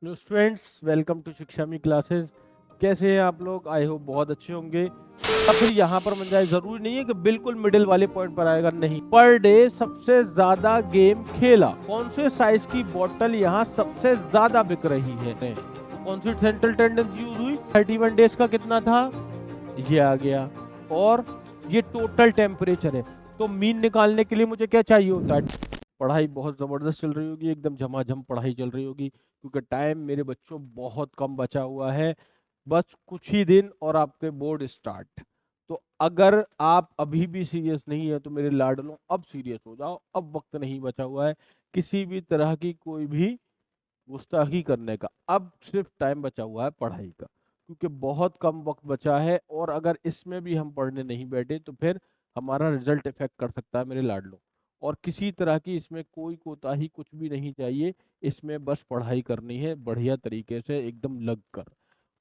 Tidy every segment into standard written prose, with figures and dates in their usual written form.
Hello students, welcome to शिक्षा मी classes. कैसे हैं आप लोग? आई होप बहुत अच्छे होंगे। या फिर यहाँ पर बन जाए, जरूरी नहीं है कि बिल्कुल मिडिल वाले पॉइंट पर आएगा, नहीं। पर डे सबसे ज्यादा गेम खेला, कौन से साइज की बोतल यहाँ सबसे ज्यादा बिक रही है? तो कौन सी सेंट्रल टेंडेंसी यूज हुई? 31 डेज का कितना था? ये आ गया। और ये टोटल टेम्परेचर है। तो मीन निकालने के लिए मुझे क्या चाहिए होता है? पढ़ाई बहुत ज़बरदस्त चल रही होगी, एकदम झमाझम पढ़ाई चल रही होगी, क्योंकि टाइम मेरे बच्चों बहुत कम बचा हुआ है। बस कुछ ही दिन और आपके बोर्ड स्टार्ट। तो अगर आप अभी भी सीरियस नहीं है तो मेरे लाडलों, अब सीरियस हो जाओ। अब वक्त नहीं बचा हुआ है किसी भी तरह की कोई भी गुस्ताखी करने का। अब सिर्फ टाइम बचा हुआ है पढ़ाई का, क्योंकि बहुत कम वक्त बचा है। और अगर इसमें भी हम पढ़ने नहीं बैठे तो फिर हमारा रिजल्ट इफेक्ट कर सकता है मेरे लाडलों। और किसी तरह की इसमें कोई कोताही कुछ भी नहीं चाहिए। इसमें बस पढ़ाई करनी है बढ़िया तरीके से, एकदम लग कर।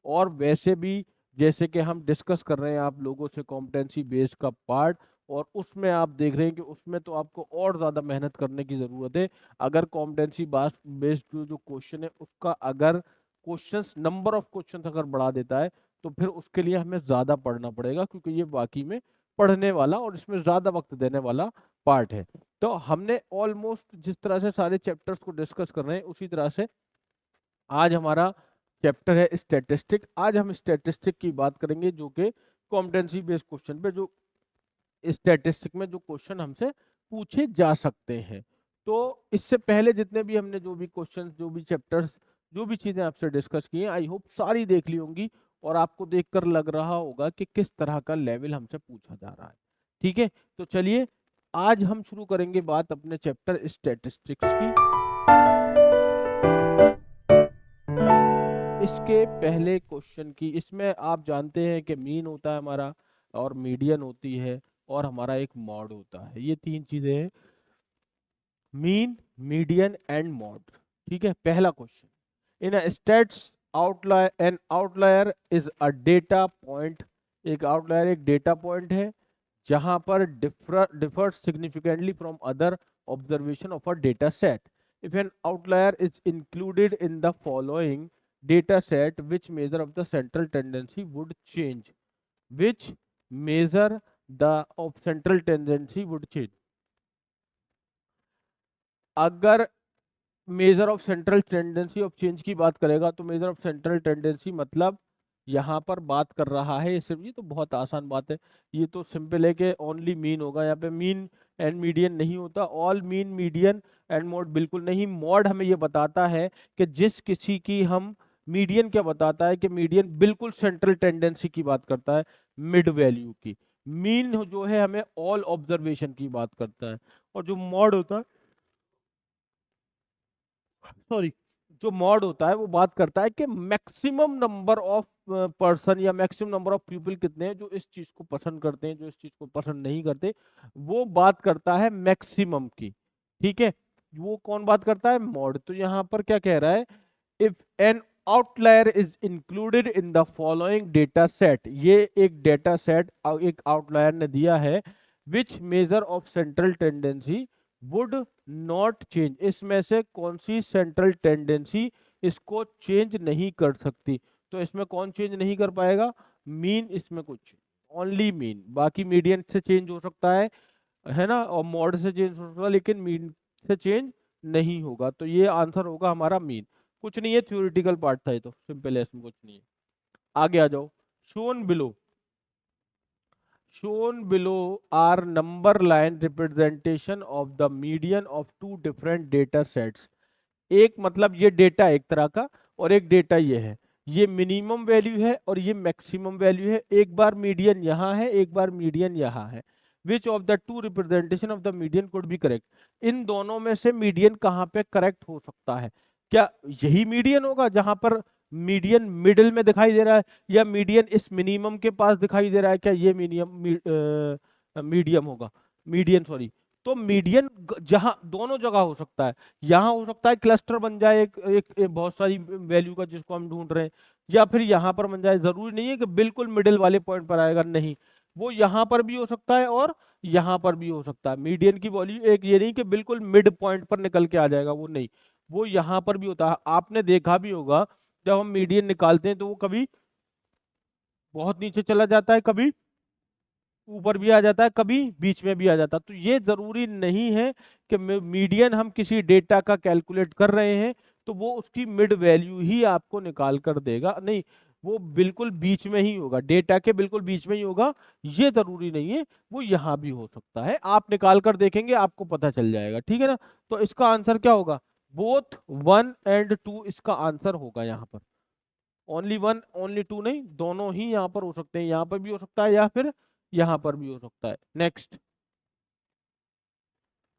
और वैसे भी जैसे कि हम डिस्कस कर रहे हैं आप लोगों से कॉम्पिटेंसी बेस का पार्ट, और उसमें आप देख रहे हैं कि उसमें तो आपको और ज़्यादा मेहनत करने की ज़रूरत है। अगर कॉम्पिटेंसी बेस्ड जो क्वेश्चन है उसका अगर क्वेश्चंस, नंबर ऑफ क्वेश्चंस अगर बढ़ा देता है तो फिर उसके लिए हमें ज़्यादा पढ़ना पड़ेगा, क्योंकि ये वाकई में पढ़ने वाला और इसमें ज़्यादा वक्त देने वाला पार्ट है। तो हमने ऑलमोस्ट जिस तरह से सारे चैप्टर्स को डिस्कस कर रहे हैं उसी तरह से आज हमारा चैप्टर है स्टैटिस्टिक। आज हम स्टैटिस्टिक की बात करेंगे, जो कि कॉम्पिटेंसी बेस्ड क्वेश्चन पे, जो स्टैटिस्टिक में जो क्वेश्चन हमसे पूछे जा सकते हैं। तो इससे पहले जितने भी हमने जो भी क्वेश्चन, जो भी चैप्टर्स, जो भी चीजें आपसे डिस्कस की हैं, आई होप सारी देख ली होंगी और आपको देखकर लग रहा होगा कि किस तरह का लेवल हमसे पूछा जा रहा है। ठीक है, तो चलिए आज हम शुरू करेंगे बात अपने चैप्टर स्टैटिस्टिक्स की। इसके पहले क्वेश्चन की, इसमें आप जानते हैं कि मीन होता है हमारा, और मीडियन होती है, और हमारा एक मॉड होता है। ये तीन चीजें हैं, मीन, मीडियन एंड मॉड। ठीक है, पहला question, in a states outlier, N outlier is a data point. एक आउटलायर एक डेटा पॉइंट है जहां पर differ significantly from other observation of a data set. If an outlier is included in the following data set, which measure of the central tendency would change? Which measure the of central tendency would change? अगर major of central tendency of change की बात करेगा तो major of central tendency मतलब यहाँ पर बात कर रहा है, सिर्फ ये तो बहुत आसान बात है। ये तो सिंपल है कि ओनली मीन होगा, यहाँ पे मीन एंड मीडियन नहीं होता। All mean, median and mod बिल्कुल नहीं। मॉड हमें ये बताता है कि जिस किसी की हम, मीडियन क्या बताता है कि मीडियन बिल्कुल सेंट्रल टेंडेंसी की बात करता है, मिड वैल्यू की। मीन जो है हमें ऑल ऑब्जर्वेशन की बात करता है। और जो मॉड होता है, सॉरी, जो मॉड होता है वो बात करता है कि मैक्सिमम नंबर ऑफ पर्सन या मैक्सिमम नंबर ऑफ पीपल कितने हैं जो इस चीज को पसंद करते हैं, जो इस चीज को पसंद नहीं करते। वो बात करता है मैक्सिमम की। ठीक है, वो कौन बात करता है? मॉड। तो यहाँ पर क्या कह रहा है? If an outlier is included in the following data set, ये एक डेटा सेट एक आउटलायर ने दिया है, which measure of central tendency would not change. इसमें से कौन सी सेंट्रल टेंडेंसी इसको चेंज नहीं कर सकती? तो इसमें कौन चेंज नहीं कर पाएगा? मीन। इसमें कुछ ओनली मीन, बाकी मीडियन से चेंज हो सकता है ना, और मॉड से चेंज हो सकता है, लेकिन मीन से चेंज नहीं होगा। तो ये आंसर होगा हमारा मीन। कुछ नहीं है, थ्योरेटिकल पार्ट था ये, तो सिंपल है, इसमें कुछ नहीं है। आगे आ जाओ। Shown below, shown below are number line representation of the median of two different data sets। एक मतलब ये डेटा एक तरह का, और एक डेटा ये है। ये मिनिमम वैल्यू है और ये मैक्सिमम वैल्यू है। एक बार मीडियन यहाँ है, एक बार मीडियन यहाँ है। Which of the two representation of the median could be correct? इन दोनों में से मीडियन कहाँ पे करेक्ट हो सकता है? क्या यही मीडियन होगा जहां पर मीडियन मिडिल में दिखाई दे रहा है, या मीडियन इस मिनिमम के पास दिखाई दे रहा है? क्या ये मीडियम होगा, मीडियन, सॉरी। तो मीडियन जहां, दोनों जगह हो सकता है। यहाँ हो सकता है क्लस्टर बन जाए एक बहुत सारी वैल्यू का जिसको हम ढूंढ रहे हैं, या फिर यहाँ पर बन जाए। जरूरी नहीं है कि बिल्कुल मिडिल वाले पॉइंट पर आएगा, नहीं। वो यहाँ पर भी हो सकता है और यहाँ पर भी हो सकता है। मीडियन की वैल्यू एक ये नहीं कि बिल्कुल मिड पॉइंट पर निकल के आ जाएगा, वो नहीं। वो यहाँ पर भी होता है। आपने देखा भी होगा जब हम मीडियन निकालते हैं तो वो कभी बहुत नीचे चला जाता है, कभी ऊपर भी आ जाता है, कभी बीच में भी आ जाता है। तो ये जरूरी नहीं है कि मीडियन हम किसी डेटा का कैलकुलेट कर रहे हैं तो वो उसकी मिड वैल्यू ही आपको निकाल कर देगा, नहीं, वो बिल्कुल बीच में ही होगा, डेटा के बिल्कुल बीच में ही होगा। ये जरूरी नहीं है, वो यहाँ भी हो सकता है। आप निकाल कर देखेंगे आपको पता चल जाएगा, ठीक है ना। तो इसका आंसर क्या होगा? बोथ 1 और 2 इसका आंसर होगा यहाँ पर। ओनली 1 ओनली 2 नहीं, दोनों ही यहाँ पर हो सकते हैं, यहाँ पर भी हो सकता है या फिर यहाँ पर भी हो सकता है। Next,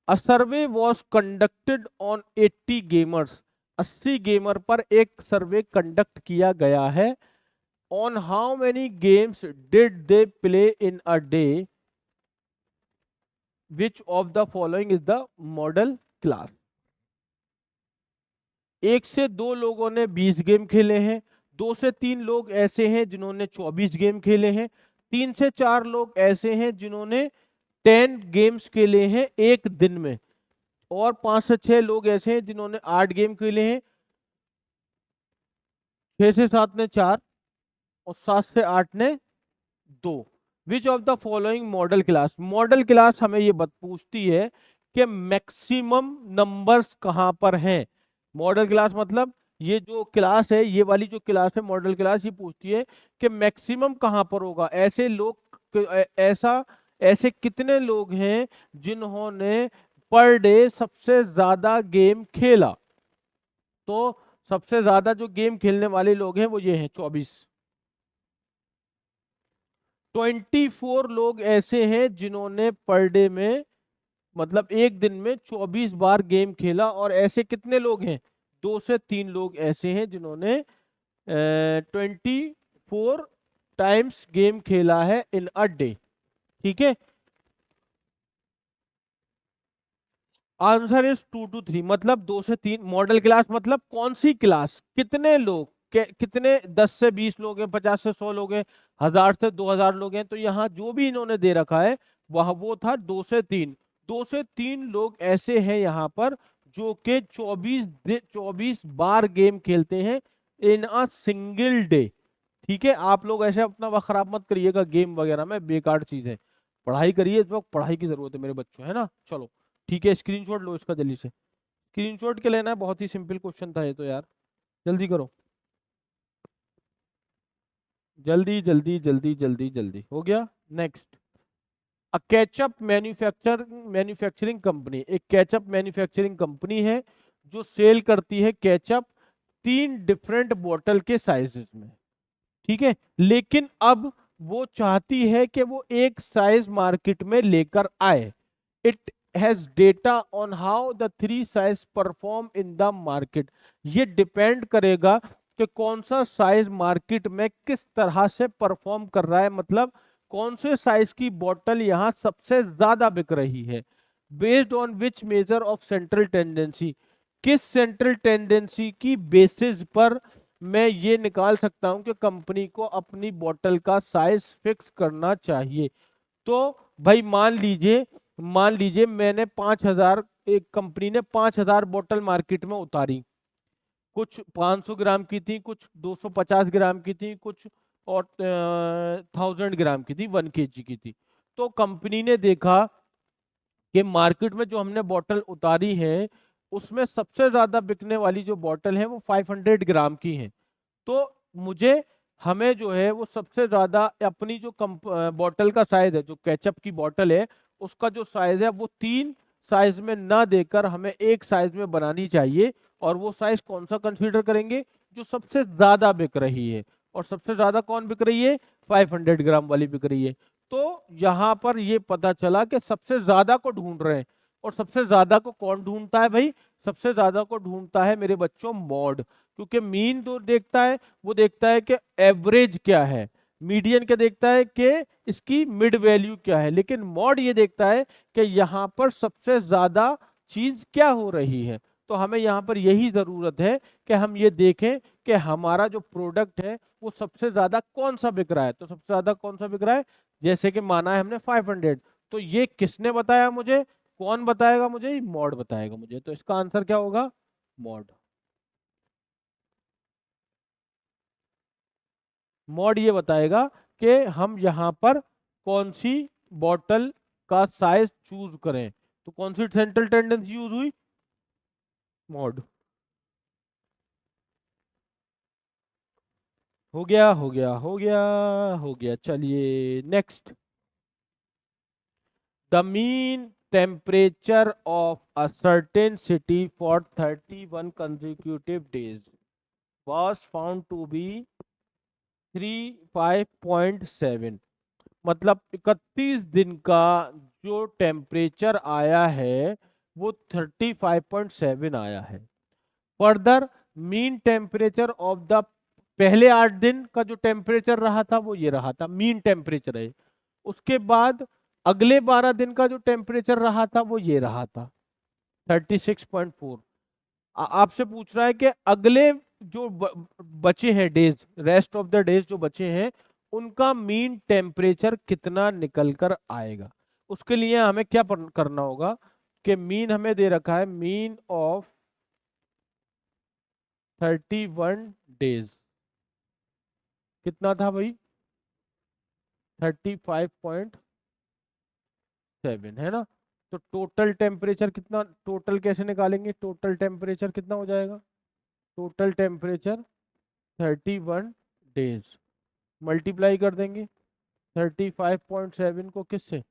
a survey was conducted on 80 gamers, 80 gamer पर एक सर्वे कंडक्ट किया गया है। On how many games did they play in a day, which of the following is the model class. 1 से 2 लोगों ने 20 गेम खेले हैं, 2 से 3 लोग ऐसे हैं जिन्होंने 24 गेम खेले हैं, 3 से 4 लोग ऐसे हैं जिन्होंने 10 गेम्स खेले हैं एक दिन में, और 5 से 6 लोग ऐसे हैं जिन्होंने 8 गेम खेले हैं, 6 से 7 ने 4 और 7 से 8 ने 2। विच of the following model class, model class हमें ये पूछती है कि मैक्सिमम नंबर्स कहां पर हैं। मॉडल क्लास मतलब ये जो क्लास है, ये वाली जो क्लास है मॉडल क्लास, ये पूछती है कि मैक्सिमम कहां पर होगा। ऐसे लोग ऐसा ऐसे कितने लोग हैं जिन्होंने पर डे सबसे ज्यादा गेम खेला। तो सबसे ज्यादा जो गेम खेलने वाले लोग हैं वो ये हैं 24। 24 लोग ऐसे हैं जिन्होंने पर डे में, मतलब एक दिन में 24 बार गेम खेला। और ऐसे कितने लोग हैं? 2 से 3 लोग ऐसे हैं जिन्होंने 24 टाइम्स गेम खेला है इन अ डे, ठीक है। आंसर इज 2 to 3, मतलब 2 से 3। मॉडल क्लास मतलब कौन सी क्लास, कितने लोग, कितने 10 से 20 लोग हैं, 50 से 100 लोग हैं, 1000 से 2000 लोग हैं। तो यहाँ जो भी इन्होंने दे रखा है वह वो था 2 से 3। 2 से 3 लोग ऐसे हैं यहाँ पर जो कि 24 बार गेम खेलते हैं इन अ सिंगल डे, ठीक है। आप लोग ऐसे अपना वक्त खराब मत करिएगा गेम वगैरह में, बेकार चीज है। पढ़ाई करिए, इस वक्त पढ़ाई की जरूरत है मेरे बच्चों, है ना। चलो ठीक है, स्क्रीनशॉट लो इसका जल्दी से। स्क्रीनशॉट के लेना है, बहुत ही सिंपल क्वेश्चन था ये तो यार, जल्दी करो, जल्दी जल्दी जल्दी जल्दी जल्दी। हो गया। नेक्स्ट, अ केचअप मैन्युफैक्चरिंग कंपनी, एक केचअप मैन्युफैक्चरिंग कंपनी है जो सेल करती है केचअप 3 डिफरेंट बोतल के साइजेस में, ठीक है। लेकिन अब वो चाहती है कि वो एक साइज मार्केट में लेकर आए। It has data on how the 3 size perform in the market. ये डिपेंड करेगा कि कौन सा साइज मार्केट में किस तरह से परफॉर्म कर रहा है, मतलब कौन से साइज की बोतल यहां सबसे ज्यादा बिक रही है। Based on which measure of central tendency, किस सेंट्रल टेंडेंसी की बेसिस पर मैं ये निकाल सकता हूं कि कंपनी को अपनी बोतल का साइज फिक्स करना चाहिए। तो भाई मान लीजिए मैंने 5000, एक कंपनी ने 5000 बोतल मार्केट में उतारी, कुछ 500 ग्राम की थी, कुछ 250 ग्राम की थी, कुछ और 1000 ग्राम की थी, 1 kg की थी। तो कंपनी ने देखा कि मार्केट में जो हमने बोतल उतारी है उसमें सबसे ज्यादा बिकने वाली जो बोतल है वो 500 ग्राम की है। तो मुझे हमें जो है वो सबसे ज्यादा अपनी जो बोतल का साइज है, जो केचप की बोतल है उसका जो साइज है वो 3 साइज में ना देकर हमें एक साइज में बनानी चाहिए। और वो साइज कौन सा कंसीडर करेंगे? जो सबसे ज्यादा बिक रही है। और सबसे ज्यादा कौन बिक रही है? 500 ग्राम वाली बिक रही है। तो यहां पर ये पता चला कि सबसे ज्यादा को ढूंढ रहे हैं। और सबसे ज्यादा को कौन ढूंढता है भाई? सबसे ज्यादा को ढूंढता है मेरे बच्चों मॉड, क्योंकि मीन तो देखता है, वो देखता है कि एवरेज क्या है, मीडियन क्या देखता है कि इसकी मिड वैल्यू क्या है, लेकिन मॉड ये देखता है कि यहाँ पर सबसे ज्यादा चीज क्या हो रही है। तो हमें यहाँ पर यही जरूरत है कि हम ये देखें कि हमारा जो प्रोडक्ट है वो सबसे ज्यादा कौन सा बिक रहा है। तो सबसे ज्यादा कौन सा बिक रहा है? जैसे कि माना है हमने 500, तो ये किसने बताया मुझे? कौन बताएगा मुझे? मॉड बताएगा मुझे। तो इसका आंसर क्या होगा? मॉड। मॉड ये बताएगा कि हम यहाँ पर कौन सी बॉटल का साइज चूज करें। तो कौन सी सेंट्रल टेंडेंसी यूज हुई? मॉड। हो गया हो गया हो गया हो गया। चलिए next. The mean temperature of a certain city for 31 consecutive days was found to be 35.7। मतलब 31 दिन का जो टेम्परेचर आया है वो 35.7 आया है। Further mean temperature of the पहले 8 दिन का जो टेम्परेचर रहा था वो ये रहा था, मीन टेम्परेचर है। उसके बाद अगले 12 दिन का जो टेम्परेचर रहा था वो ये रहा था 36.4। आपसे पूछ रहा है कि अगले जो बचे हैं days, rest of the days जो बचे हैं, उनका मीन टेम्परेचर कितना निकल कर आएगा। उसके लिए हमें क्या करना होगा कि मीन हमें दे रखा है, मीन ऑफ 31 डेज कितना था भाई? 35.7 है ना। तो टोटल टेम्परेचर कितना, टोटल कैसे निकालेंगे? टोटल टेम्परेचर कितना हो जाएगा? टोटल टेम्परेचर 31 डेज मल्टीप्लाई कर देंगे 35.7 को किससे?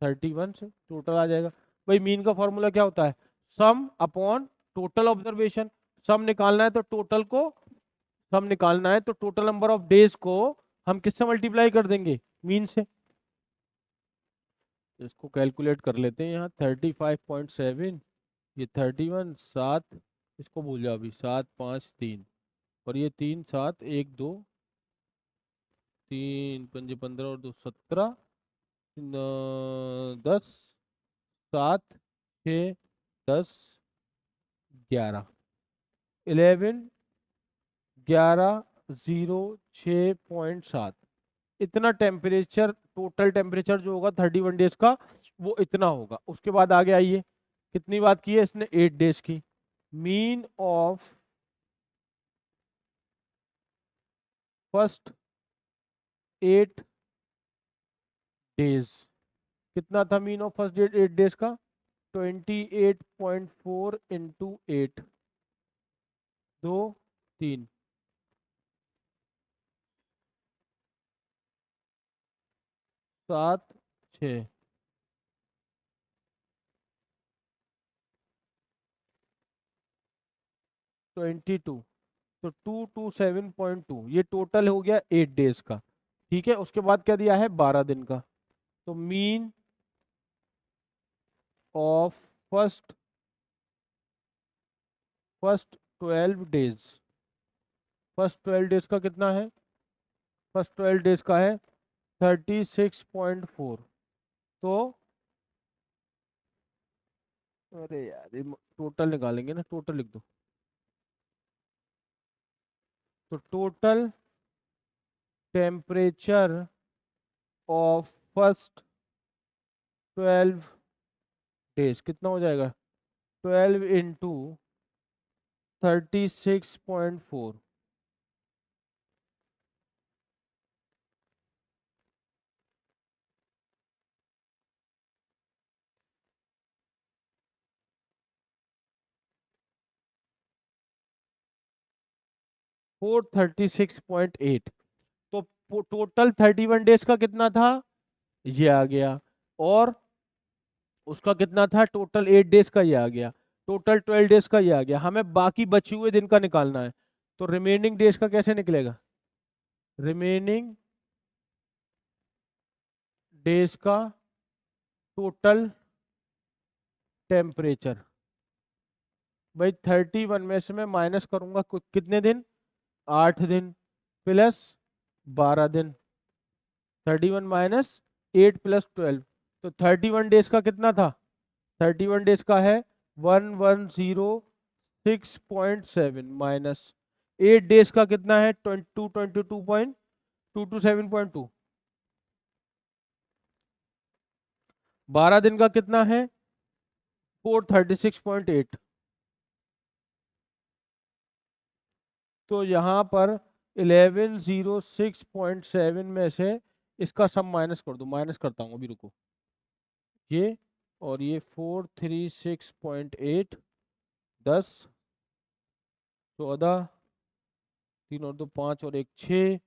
31 से। टोटल आ जाएगा। भाई मीन का फॉर्मूला क्या होता है? Sum upon total observation. Sum निकालना है तो टोटल को, सम निकालना है तो टोटल नंबर ऑफ डेज को हम किससे मल्टीप्लाई कर देंगे? मीन से। इसको कैलकुलेट कर लेते हैं। यहाँ 35.7, ये 31, 7, इसको भूल जाओ अभी, 7 5 3, और ये 3 7 1 2, 3 5 15 और 2 17, 10, 7 6 10 11, 11 0 6.7। इतना टेम्परेचर, टोटल टेम्परेचर जो होगा 31 डेज का वो इतना होगा। उसके बाद आगे आइए, कितनी बात की है इसने? 8 डेज की। मीन ऑफ फर्स्ट 8 डेज कितना था? मीन ऑफ फर्स्ट 8 डेज का 28.4 इंटू 8, 2 3, 7 6, 22, तो 227.2 ये टोटल हो गया 8 डेज का। ठीक है, उसके बाद क्या दिया है? 12 दिन का। तो mean of first 12 days, first 12 days का कितना है? फर्स्ट 12 डेज का है 36.4। तो अरे यार, ये टोटल निकालेंगे ना, टोटल लिख दो। तो total temperature of first 12 days कितना हो जाएगा? 12 इंटू 36.4, 436.8। तो टोटल 31 डेज का कितना था? ये आ गया। और उसका कितना था? टोटल 8 डेज का ये आ गया। टोटल 12 डेज का ये आ गया। हमें बाकी बचे हुए दिन का निकालना है। तो रिमेनिंग डेज का कैसे निकलेगा? रिमेनिंग डेज का टोटल टेम्परेचर। भाई 31 में से मैं माइनस करूंगा कितने दिन? 8 दिन प्लस 12 दिन। 31 माइनस 8 प्लस 12, तो 31 डेज का कितना था? 31 डेज का है 1106.7 माइनस 8 डेज का कितना है? 227.2। 12 दिन का कितना है? 436.8। तो यहाँ पर 1106.7 में से इसका सम माइनस कर दो, माइनस करता हूँ अभी, रुको। ये और ये 436.8, 10, 14, 3 और 2 5 और 1 6,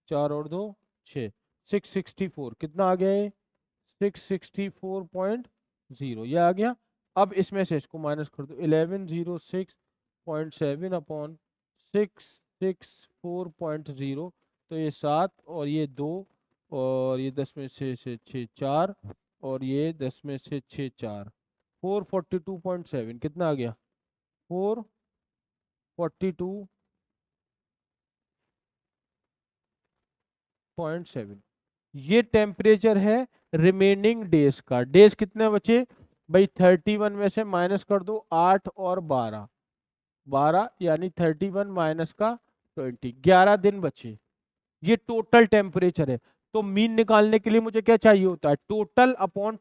4 और 2 6, 664 कितना आ गया ये? 664.0 ये आ गया। अब इसमें से इसको माइनस कर दो, 1106.7 अपॉन 664.0, तो ये 7 और ये 2 और ये 10 में से 6 4 और ये 10 में से 6 4, 442.7 कितना आ गया? 442.7। ये टेम्परेचर है रिमेनिंग डेज का। डेज कितने बचे भाई? 31 में से माइनस कर दो 8 और 12, 12 यानी 31 माइनस का 20, 11 दिन बचे। ये टोटल टेम्परेचर है। तो मीन निकालने के लिए मुझे क्या चाहिए होता है? टोटल अपॉन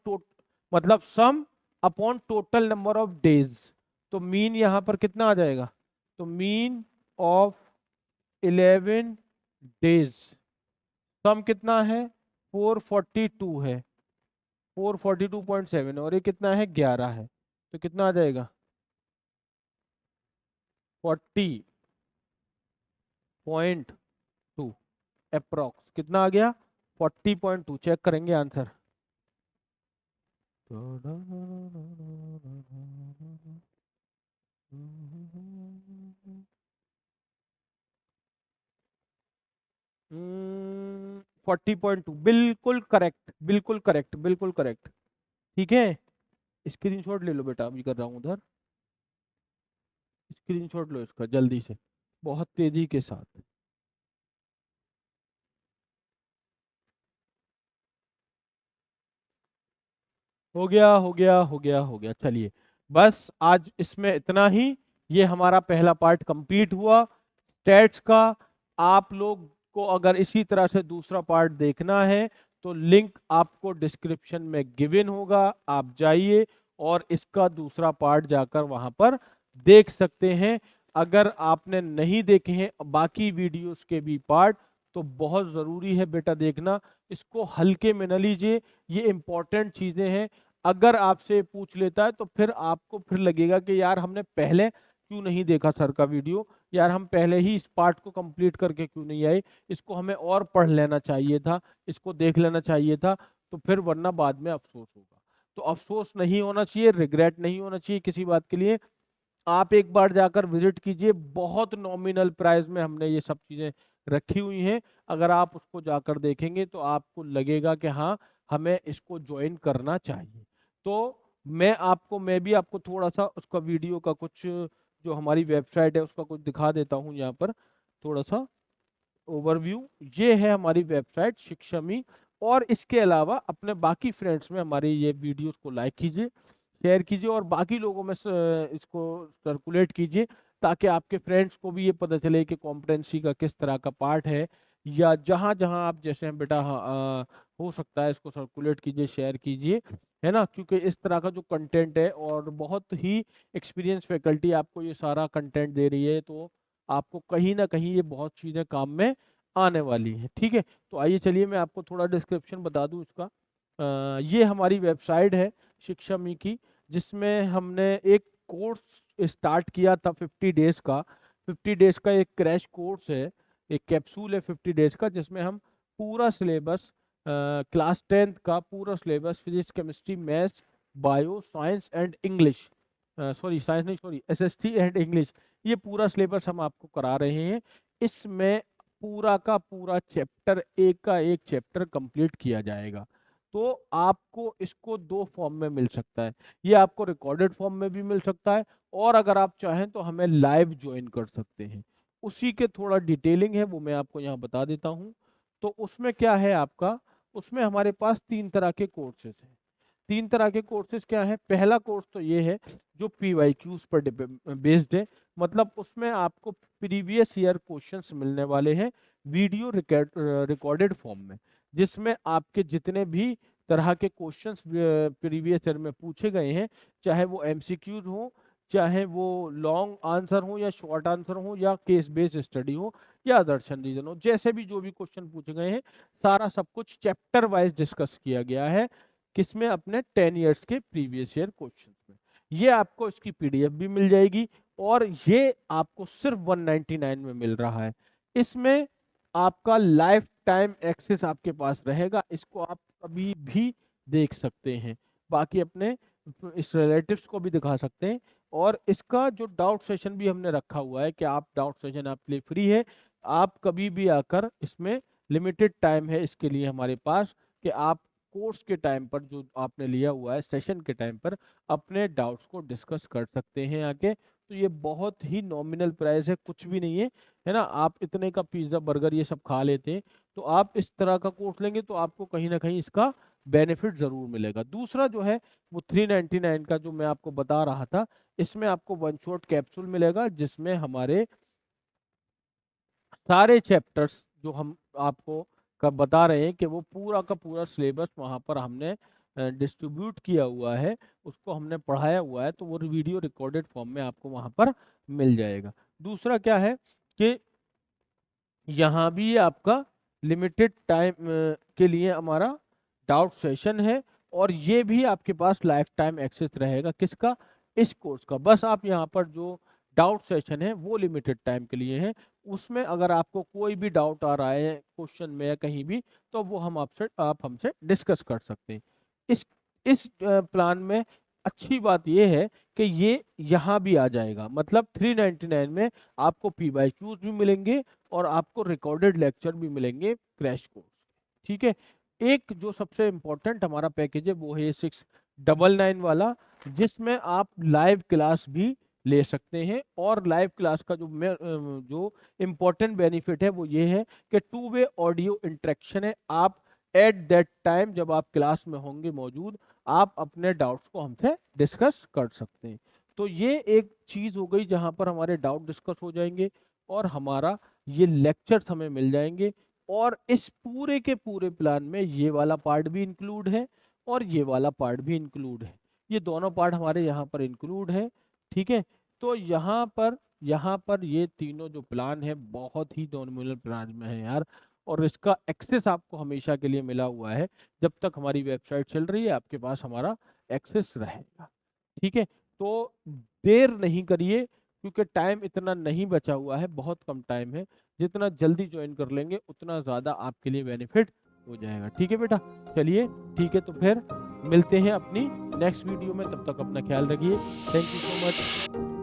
मतलब सम upon total number of days. तो मीन यहां पर कितना आ जाएगा? तो मीन ऑफ 11 डेज, सम कितना है? 442 है, 442.7, और ये कितना है? 11 है। तो कितना आ जाएगा? 40.2 अप्रोक्स। कितना आ गया? 40.2। चेक करेंगे आंसर। 40.2, बिल्कुल करेक्ट, बिल्कुल करेक्ट, बिल्कुल करेक्ट। ठीक है, स्क्रीनशॉट ले लो बेटा, अभी कर रहा हूँ उधर। स्क्रीनशॉट लो इसका जल्दी से, बहुत तेजी के साथ। हो गया, हो गया, हो गया, हो गया। चलिए, बस आज इसमें इतना ही। ये हमारा पहला पार्ट कंप्लीट हुआ स्टैट्स का। आप लोग को अगर इसी तरह से दूसरा पार्ट देखना है तो लिंक आपको डिस्क्रिप्शन में गिवन होगा, आप जाइए और इसका दूसरा पार्ट जाकर वहां पर देख सकते हैं। अगर आपने नहीं देखे हैं बाकी वीडियोस के भी पार्ट, तो बहुत ज़रूरी है बेटा देखना। इसको हल्के में न लीजिए, ये इंपॉर्टेंट चीज़ें हैं। अगर आपसे पूछ लेता है तो फिर आपको फिर लगेगा कि यार हमने पहले क्यों नहीं देखा सर का वीडियो, यार हम पहले ही इस पार्ट को कंप्लीट करके क्यों नहीं आए, इसको हमें और पढ़ लेना चाहिए था, इसको देख लेना चाहिए था। तो फिर वरना बाद में अफसोस होगा। तो अफसोस नहीं होना चाहिए, रिग्रेट नहीं होना चाहिए किसी बात के लिए। आप एक बार जाकर विजिट कीजिए, बहुत नॉमिनल प्राइस में हमने ये सब चीज़ें रखी हुई हैं। अगर आप उसको जाकर देखेंगे तो आपको लगेगा कि हाँ, हमें इसको ज्वाइन करना चाहिए। तो मैं भी आपको थोड़ा सा उसका वीडियो का कुछ, जो हमारी वेबसाइट है उसका कुछ दिखा देता हूँ यहाँ पर, थोड़ा सा ओवरव्यू। ये है हमारी वेबसाइट शिक्षामी। और इसके अलावा अपने बाकी फ्रेंड्स में हमारे ये वीडियोस को लाइक कीजिए, शेयर कीजिए और बाकी लोगों में इसको सर्कुलेट कीजिए, ताकि आपके फ्रेंड्स को भी ये पता चले कि कॉम्पिटेंसी का किस तरह का पार्ट है। या जहाँ जहाँ आप जैसे हैं बेटा, हो सकता है इसको सर्कुलेट कीजिए, शेयर कीजिए, है ना। क्योंकि इस तरह का जो कंटेंट है, और बहुत ही एक्सपीरियंस फैकल्टी आपको ये सारा कंटेंट दे रही है, तो आपको कहीं ना कहीं ये बहुत चीज़ें काम में आने वाली है। ठीक है, तो आइए चलिए मैं आपको थोड़ा डिस्क्रिप्शन बता दूं इसका। ये हमारी वेबसाइट है शिक्षा मी की, जिसमें हमने एक कोर्स स्टार्ट किया था 50 डेज का। 50 डेज का एक क्रैश कोर्स है, एक कैप्सूल है 50 डेज का, जिसमें हम पूरा सिलेबस, क्लास 10th का पूरा syllabus, physics, chemistry, maths, bio, science and English, sorry science नहीं, सॉरी एसएसटी एंड इंग्लिश, ये पूरा सिलेबस हम आपको करा रहे हैं। इसमें पूरा का पूरा चैप्टर, एक का एक चैप्टर कंप्लीट किया जाएगा। तो आपको इसको दो फॉर्म में मिल सकता है, ये आपको रिकॉर्डेड फॉर्म में भी मिल सकता है, और अगर आप चाहें तो हमें लाइव ज्वाइन कर सकते हैं। उसी के थोड़ा डिटेलिंग है, वो मैं आपको यहाँ बता देता हूँ। तो उसमें क्या है आपका, उसमें हमारे पास तीन तरह के कोर्सेज हैं। तीन तरह के कोर्सेज क्या है? पहला कोर्स तो ये है जो PYQs पर बेस्ड है, मतलब उसमें आपको प्रीवियस ईयर क्वेश्चंस मिलने वाले हैं वीडियो रिकॉर्डेड फॉर्म में, जिसमें आपके जितने भी तरह के क्वेश्चंस प्रीवियस ईयर में पूछे गए हैं, चाहे वो MCQs हो चाहे वो लॉन्ग आंसर हो या शॉर्ट आंसर हो या केस बेस्ड स्टडी हो या दर्शन रीजन हो, जैसे भी जो भी क्वेश्चन पूछे गए हैं सारा सब कुछ चैप्टर वाइज डिस्कस किया गया है। किसमें? अपने 10 इयर्स के प्रीवियस ईयर क्वेश्चन में। ये आपको इसकी पीडीएफ भी मिल जाएगी और ये आपको सिर्फ 199 में मिल रहा है। इसमें आपका लाइफ टाइम एक्सेस आपके पास रहेगा, इसको आप कभी भी देख सकते हैं, बाकी अपने इस रिलेटिव्स को भी दिखा सकते हैं। और इसका जो डाउट सेशन भी हमने रखा हुआ है कि आप डाउट सेशन आपके लिए फ्री है, आप कभी भी आकर इसमें लिमिटेड टाइम है इसके लिए हमारे पास कि आप कोर्स के टाइम पर जो आपने लिया हुआ है सेशन के टाइम पर अपने डाउट्स को डिस्कस कर सकते हैं आके। तो ये बहुत ही नॉमिनल प्राइस है, कुछ भी नहीं है, है ना। आप इतने का पिज्ज़ा बर्गर ये सब खा लेते हैं, तो आप इस तरह का कोर्स लेंगे तो आपको कहीं ना कहीं इसका बेनिफिट ज़रूर मिलेगा। दूसरा जो है वो 399 का जो मैं आपको बता रहा था, इसमें आपको वन शॉट कैप्सूल मिलेगा जिसमें हमारे सारे चैप्टर्स जो हम आपको कब बता रहे हैं कि वो पूरा का पूरा सिलेबस वहाँ पर हमने डिस्ट्रीब्यूट किया हुआ है, उसको हमने पढ़ाया हुआ है, तो वो वीडियो रिकॉर्डेड फॉर्म में आपको वहाँ पर मिल जाएगा। दूसरा क्या है कि यहाँ भी आपका लिमिटेड टाइम के लिए हमारा डाउट सेशन है और ये भी आपके पास लाइफ टाइम एक्सेस रहेगा। किसका? इस कोर्स का। बस आप यहाँ पर जो डाउट सेशन है वो लिमिटेड टाइम के लिए है, उसमें अगर आपको कोई भी डाउट आ रहा है क्वेश्चन में या कहीं भी, तो वो आप हमसे डिस्कस कर सकते हैं। इस प्लान में अच्छी बात ये है कि ये यहाँ भी आ जाएगा, मतलब 399 में आपको PYQs भी मिलेंगे और आपको रिकॉर्डेड लेक्चर भी मिलेंगे क्रैश कोर्स। ठीक है। एक जो सबसे इम्पोर्टेंट हमारा पैकेज है वो है 699 वाला, जिसमें आप लाइव क्लास भी ले सकते हैं। और लाइव क्लास का जो इम्पोर्टेंट बेनिफिट है वो ये है कि 2 वे ऑडियो इंटरेक्शन है। आप एट दैट टाइम जब आप क्लास में होंगे मौजूद, आप अपने डाउट्स को हमसे डिस्कस कर सकते हैं। तो ये एक चीज़ हो गई जहाँ पर हमारे डाउट डिस्कस हो जाएंगे और हमारा ये लेक्चर्स हमें मिल जाएंगे। और इस पूरे के पूरे प्लान में ये वाला पार्ट भी इंक्लूड है और ये वाला पार्ट भी इंक्लूड है, ये दोनों पार्ट हमारे यहाँ पर इंक्लूड है। ठीक है। तो यहाँ पर ये तीनों जो प्लान है बहुत ही नॉमिनल प्लान में है यार, और इसका एक्सेस आपको हमेशा के लिए मिला हुआ है। जब तक हमारी वेबसाइट चल रही है आपके पास हमारा एक्सेस रहेगा। ठीक है। तो देर नहीं करिए क्योंकि टाइम इतना नहीं बचा हुआ है, बहुत कम टाइम है। जितना जल्दी ज्वाइन कर लेंगे उतना ज़्यादा आपके लिए बेनिफिट हो जाएगा। ठीक है बेटा, चलिए ठीक है, तो फिर मिलते हैं अपनी नेक्स्ट वीडियो में, तब तक अपना ख्याल रखिए। Thank you so much.